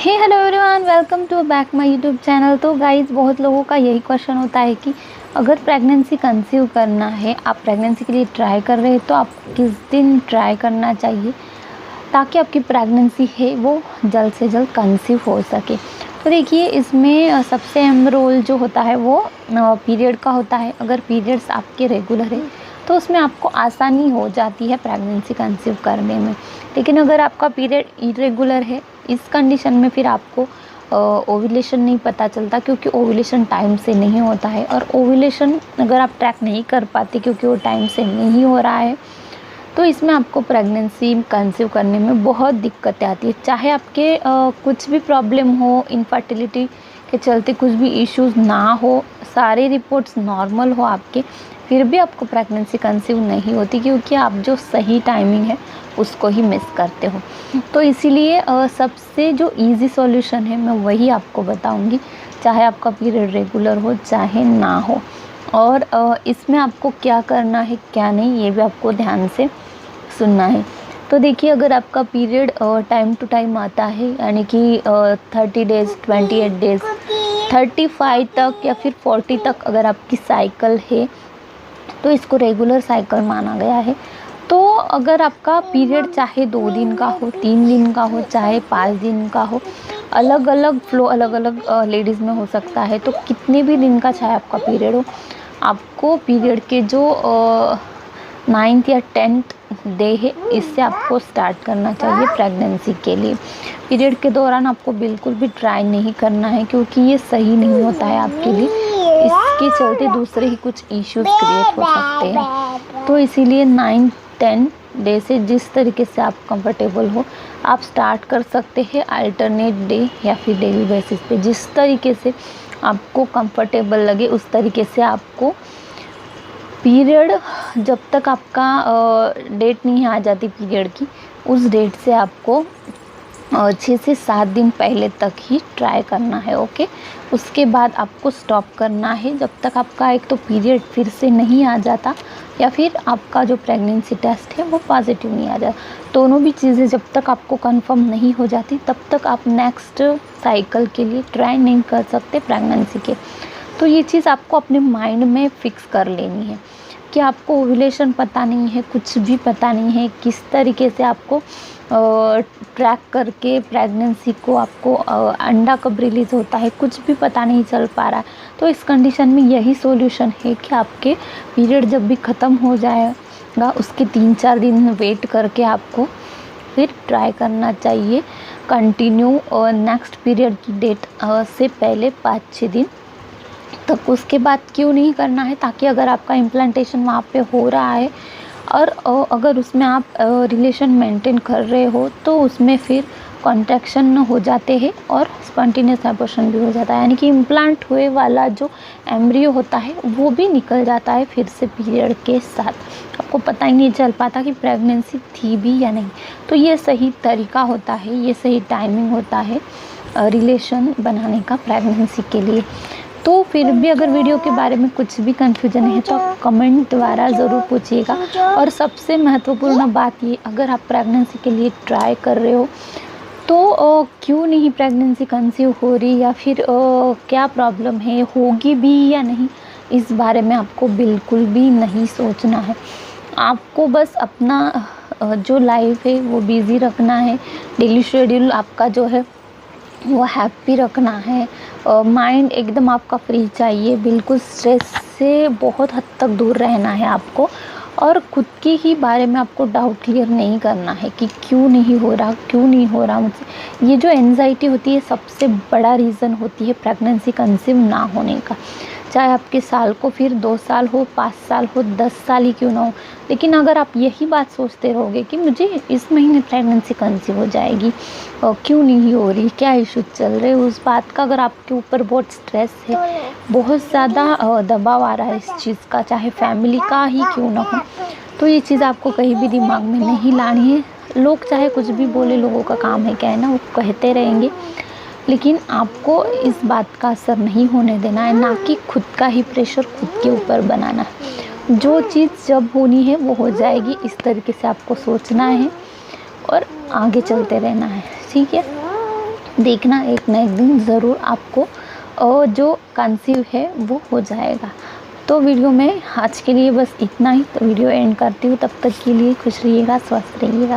Hey hello everyone, welcome to back my YouTube channel. तो guys, बहुत लोगों का यही क्वेश्चन होता है कि अगर प्रेगनेंसी कंसीव करना है, आप प्रेगनेंसी के लिए ट्राई कर रहे हैं, तो आप किस दिन ट्राई करना चाहिए ताकि आपकी प्रेगनेंसी है वो जल्द से जल्द कंसीव हो सके। तो देखिए, इसमें सबसे अहम रोल जो होता है वो पीरियड का होता है। अगर पीरियड्स आपके रेगुलर है तो उसमें आपको आसानी हो जाती है प्रेगनेंसी कंसीव करने में। लेकिन अगर आपका पीरियड इरेगुलर है, इस कंडीशन में फिर आपको ओव्यूलेशन नहीं पता चलता, क्योंकि ओव्यूलेशन टाइम से नहीं होता है। और ओव्यूलेशन अगर आप ट्रैक नहीं कर पाते क्योंकि वो टाइम से नहीं हो रहा है, तो इसमें आपको प्रेगनेंसी कंसीव करने में बहुत दिक्कतें आती है। चाहे आपके कुछ भी प्रॉब्लम हो, इनफर्टिलिटी के चलते कुछ भी इश्यूज़ ना हो, सारे रिपोर्ट्स नॉर्मल हो आपके, फिर भी आपको प्रेगनेंसी कंसीव नहीं होती, क्योंकि आप जो सही टाइमिंग है उसको ही मिस करते हो। तो इसीलिए सबसे जो इजी सॉल्यूशन है मैं वही आपको बताऊंगी, चाहे आपका पीरियड रेगुलर हो चाहे ना हो। और इसमें आपको क्या करना है क्या नहीं, ये भी आपको ध्यान से सुनना है। तो देखिए, अगर आपका पीरियड टाइम टू टाइम आता है, यानी कि 30 डेज़, 28 डेज़, 35 तक या फिर 40 तक अगर आपकी साइकिल है, तो इसको रेगुलर साइकिल माना गया है। तो अगर आपका पीरियड चाहे 2 दिन का हो, 3 दिन का हो, चाहे 5 दिन का हो, अलग अलग फ्लो अलग अलग लेडीज़ में हो सकता है। तो कितने भी दिन का चाहे आपका पीरियड हो, आपको पीरियड के जो 9th या 10th डे है, इससे आपको स्टार्ट करना चाहिए प्रेगनेंसी के लिए। पीरियड के दौरान आपको बिल्कुल भी ट्राई नहीं करना है, क्योंकि ये सही नहीं होता है आपके लिए। इसके चलते दूसरे ही कुछ इश्यूज क्रिएट हो सकते हैं। तो इसीलिए 9-10 डे से जिस तरीके से आप कंफर्टेबल हो, आप स्टार्ट कर सकते हैं अल्टरनेट डे या फिर डेली बेसिस पे। जिस तरीके से आपको कंफर्टेबल लगे उस तरीके से आपको पीरियड, जब तक आपका डेट नहीं आ जाती पीरियड की, उस डेट से आपको 6 से 7 दिन पहले तक ही ट्राई करना है। ओके, उसके बाद आपको स्टॉप करना है जब तक आपका एक तो पीरियड फिर से नहीं आ जाता, या फिर आपका जो प्रेगनेंसी टेस्ट है वो पॉजिटिव नहीं आ जाता। दोनों भी चीज़ें जब तक आपको कंफर्म नहीं हो जाती, तब तक आप नेक्स्ट साइकिल के लिए ट्राई नहीं कर सकते प्रेगनेंसी के। तो ये चीज़ आपको अपने माइंड में फ़िक्स कर लेनी है कि आपको ओव्यूलेशन पता नहीं है, कुछ भी पता नहीं है, किस तरीके से आपको ट्रैक करके प्रेगनेंसी को आपको अंडा कब रिलीज़ होता है, कुछ भी पता नहीं चल पा रहा है। तो इस कंडीशन में यही सॉल्यूशन है कि आपके पीरियड जब भी ख़त्म हो जाएगा, उसके 3-4 दिन वेट करके आपको फिर ट्राई करना चाहिए कंटिन्यू नेक्स्ट पीरियड की डेट से पहले 5-6 दिन तक। उसके बाद क्यों नहीं करना है, ताकि अगर आपका इम्प्लांटेशन वहाँ पे हो रहा है और अगर उसमें आप रिलेशन मेंटेन कर रहे हो, तो उसमें फिर कॉन्ट्रैक्शन हो जाते हैं और स्पॉन्टेनियस एबॉर्शन भी हो जाता है, यानी कि इम्प्लांट हुए वाला जो एम्ब्रियो होता है वो भी निकल जाता है फिर से पीरियड के साथ। आपको पता ही नहीं चल पाता कि प्रेगनेंसी थी भी या नहीं। तो ये सही तरीका होता है, ये सही टाइमिंग होता है रिलेशन बनाने का प्रेगनेंसी के लिए। तो फिर भी अगर वीडियो के बारे में कुछ भी कन्फ्यूजन है तो आप कमेंट द्वारा ज़रूर पूछिएगा। और सबसे महत्वपूर्ण बात ये, अगर आप प्रेगनेंसी के लिए ट्राई कर रहे हो तो क्यों नहीं प्रेगनेंसी कंसीव हो रही, या फिर क्या प्रॉब्लम है, होगी भी या नहीं, इस बारे में आपको बिल्कुल भी नहीं सोचना है। आपको बस अपना जो लाइफ है वो बिज़ी रखना है, डेली शेड्यूल आपका जो है वो हैप्पी रखना है, माइंड एकदम आपका फ्री चाहिए, बिल्कुल स्ट्रेस से बहुत हद तक दूर रहना है आपको। और खुद के ही बारे में आपको डाउट क्लियर नहीं करना है कि क्यों नहीं हो रहा, क्यों नहीं हो रहा मुझसे। ये जो एंजाइटी होती है सबसे बड़ा रीज़न होती है प्रेगनेंसी कंसीव ना होने का। चाहे आपके साल को फिर 2 साल हो, 5 साल हो, 10 साल ही क्यों ना हो, लेकिन अगर आप यही बात सोचते रहोगे कि मुझे इस महीने प्रेगनेंसी कंसीव हो जाएगी और क्यों नहीं हो रही, क्या इशू चल रहे, उस बात का अगर आपके ऊपर बहुत स्ट्रेस है, बहुत ज़्यादा दबाव आ रहा है इस चीज़ का, चाहे फैमिली का ही क्यों ना हो, तो ये चीज़ आपको कहीं भी दिमाग में नहीं लानी है। लोग चाहे कुछ भी बोले, लोगों का काम है कहना, वो कहते रहेंगे, लेकिन आपको इस बात का असर नहीं होने देना है, ना कि खुद का ही प्रेशर खुद के ऊपर बनाना है। जो चीज़ जब होनी है वो हो जाएगी, इस तरीके से आपको सोचना है और आगे चलते रहना है, ठीक है। देखना, एक ना एक दिन ज़रूर आपको जो कंसीव है वो हो जाएगा। तो वीडियो में आज के लिए बस इतना ही। तो वीडियो एंड करती हूँ, तब तक के लिए खुश रहिएगा, स्वस्थ रहिएगा।